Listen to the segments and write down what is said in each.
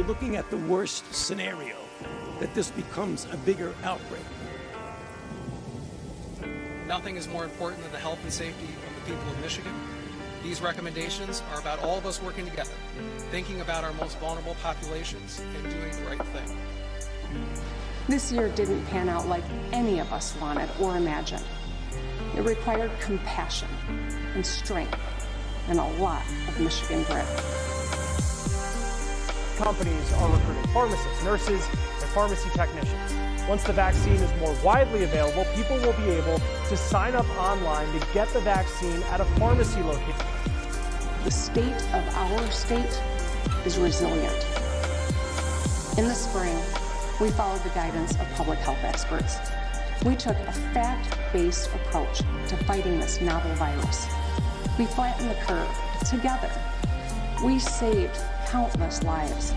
we're looking at the worst scenario, that this becomes a bigger outbreak. Nothing is more important than the health and safety of the people of Michigan. These recommendations are about all of us working together, thinking about our most vulnerable populations and doing the right thing. This year didn't pan out like any of us wanted or imagined. It required compassion and strength and a lot of Michigan grit. Companies are recruiting pharmacists, nurses, and pharmacy technicians. Once the vaccine is more widely available, people will be able to sign up online to get the vaccine at a pharmacy location. The state of our state is resilient. In the spring, we followed the guidance of public health experts. We took a fact-based approach to fighting this novel virus. We flattened the curve together. We saved countless lives.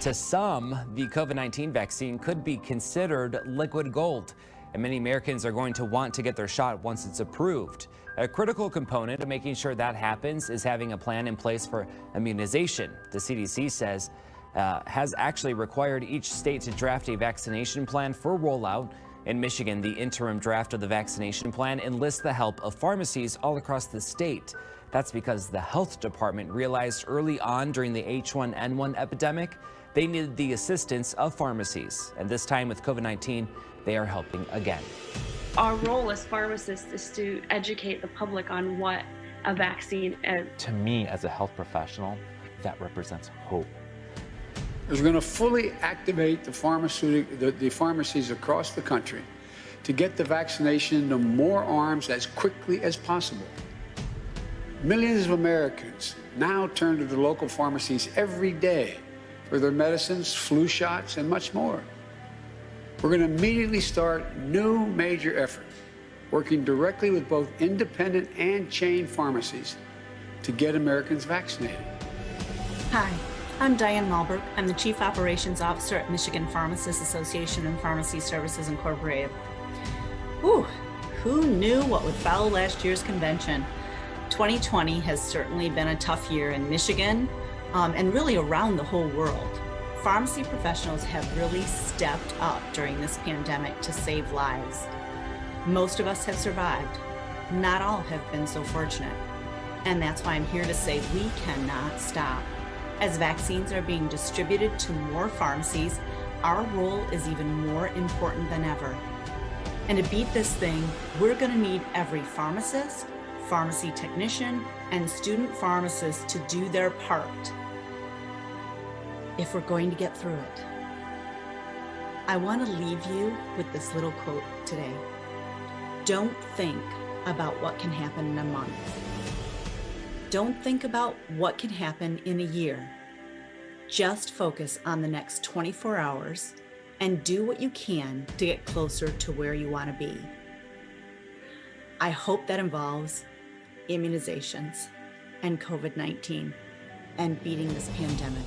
To some, the COVID-19 vaccine could be considered liquid gold, and many Americans are going to want to get their shot once it's approved. A critical component of making sure that happens is having a plan in place for immunization. The CDC says has actually required each state to draft a vaccination plan for rollout. In Michigan, the interim draft of the vaccination plan enlists the help of pharmacies all across the state. That's because the health department realized early on during the H1N1 epidemic, they needed the assistance of pharmacies. And this time with COVID-19, they are helping again. Our role as pharmacists is to educate the public on what a vaccine is. To me, as a health professional, that represents hope. We're going to fully activate the pharmacies across the country to get the vaccination into more arms as quickly as possible. Millions of Americans now turn to the local pharmacies every day for their medicines, flu shots, and much more. We're going to immediately start new major effort, working directly with both independent and chain pharmacies to get Americans vaccinated. Hi, I'm Diane Malberg. I'm the Chief Operations Officer at Michigan Pharmacists Association and Pharmacy Services Incorporated. Whew, who knew what would follow last year's convention? 2020 has certainly been a tough year in Michigan and really around the whole world. Pharmacy professionals have really stepped up during this pandemic to save lives. Most of us have survived. Not all have been so fortunate. And that's why I'm here to say we cannot stop. As vaccines are being distributed to more pharmacies, our role is even more important than ever. And to beat this thing, we're going to need every pharmacist, pharmacy technician, and student pharmacist to do their part if we're going to get through it. I want to leave you with this little quote today. Don't think about what can happen in a month. Don't think about what can happen in a year. Just focus on the next 24 hours and do what you can to get closer to where you want to be. I hope that involves immunizations and COVID-19 and beating this pandemic.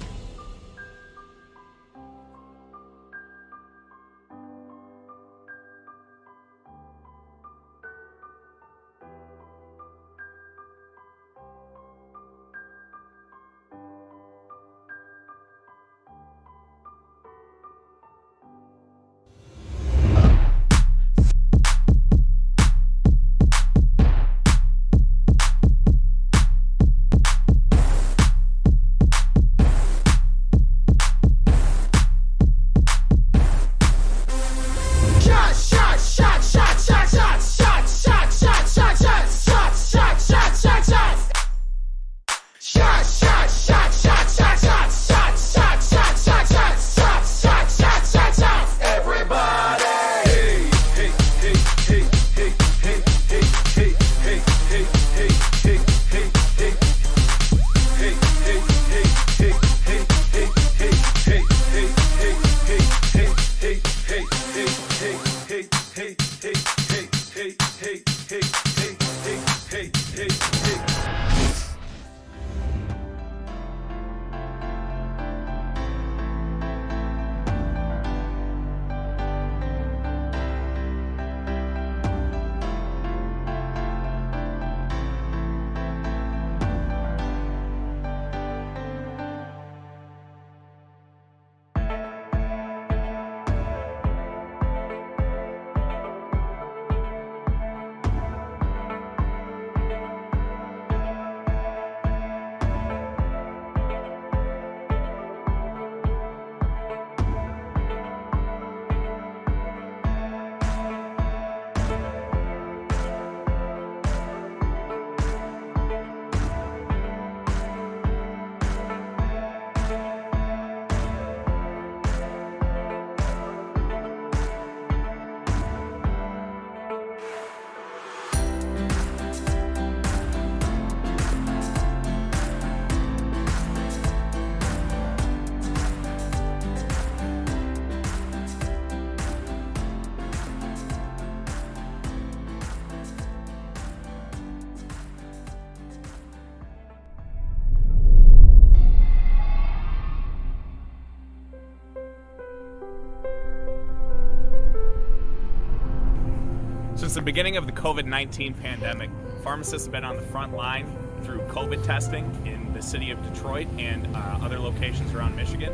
the beginning of the COVID-19 pandemic, pharmacists have been on the front line through COVID testing in the city of Detroit and other locations around Michigan.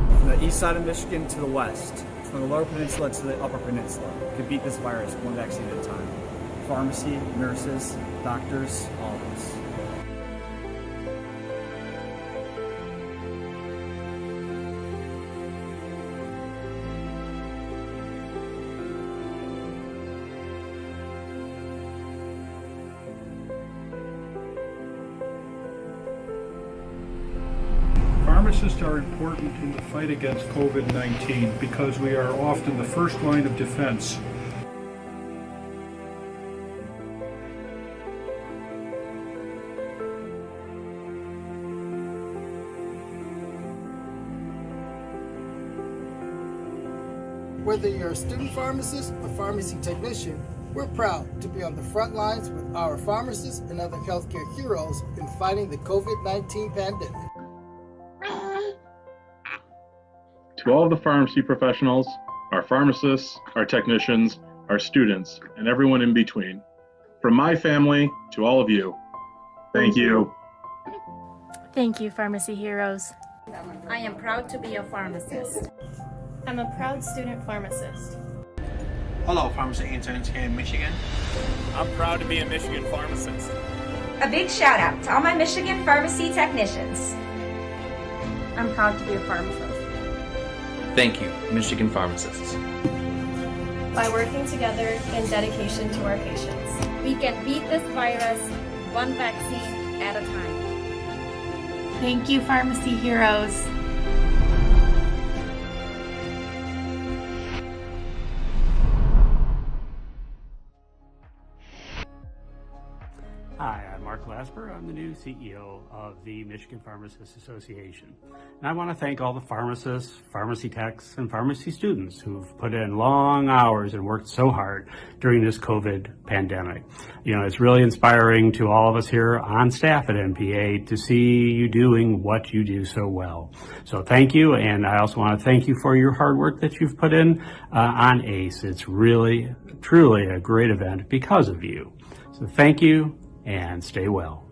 From the east side of Michigan to the west, from the lower peninsula to the upper peninsula, could beat this virus one vaccine at a time. Pharmacy, nurses, doctors, all of us. Pharmacists are important in the fight against COVID-19 because we are often the first line of defense. Whether you're a student pharmacist or pharmacy technician, we're proud to be on the front lines with our pharmacists and other healthcare heroes in fighting the COVID-19 pandemic. To all of the pharmacy professionals, our pharmacists, our technicians, our students, and everyone in between, from my family to all of you, thank you. Thank you, pharmacy heroes. I am proud to be a pharmacist. I'm a proud student pharmacist. Hello, pharmacy interns here in Michigan. I'm proud to be a Michigan pharmacist. A big shout out to all my Michigan pharmacy technicians. I'm proud to be a pharmacist. Thank you, Michigan pharmacists. By working together in dedication to our patients, we can beat this virus one vaccine at a time. Thank you, pharmacy heroes. Hi, I'm Mark Lasper. I'm the new CEO of the Michigan Pharmacists Association. And I want to thank all the pharmacists, pharmacy techs, and pharmacy students who've put in long hours and worked so hard during this COVID pandemic. You know, it's really inspiring to all of us here on staff at MPA to see you doing what you do so well. So thank you, and I also want to thank you for your hard work that you've put in on ACE. It's really, truly a great event because of you. So thank you, and stay well.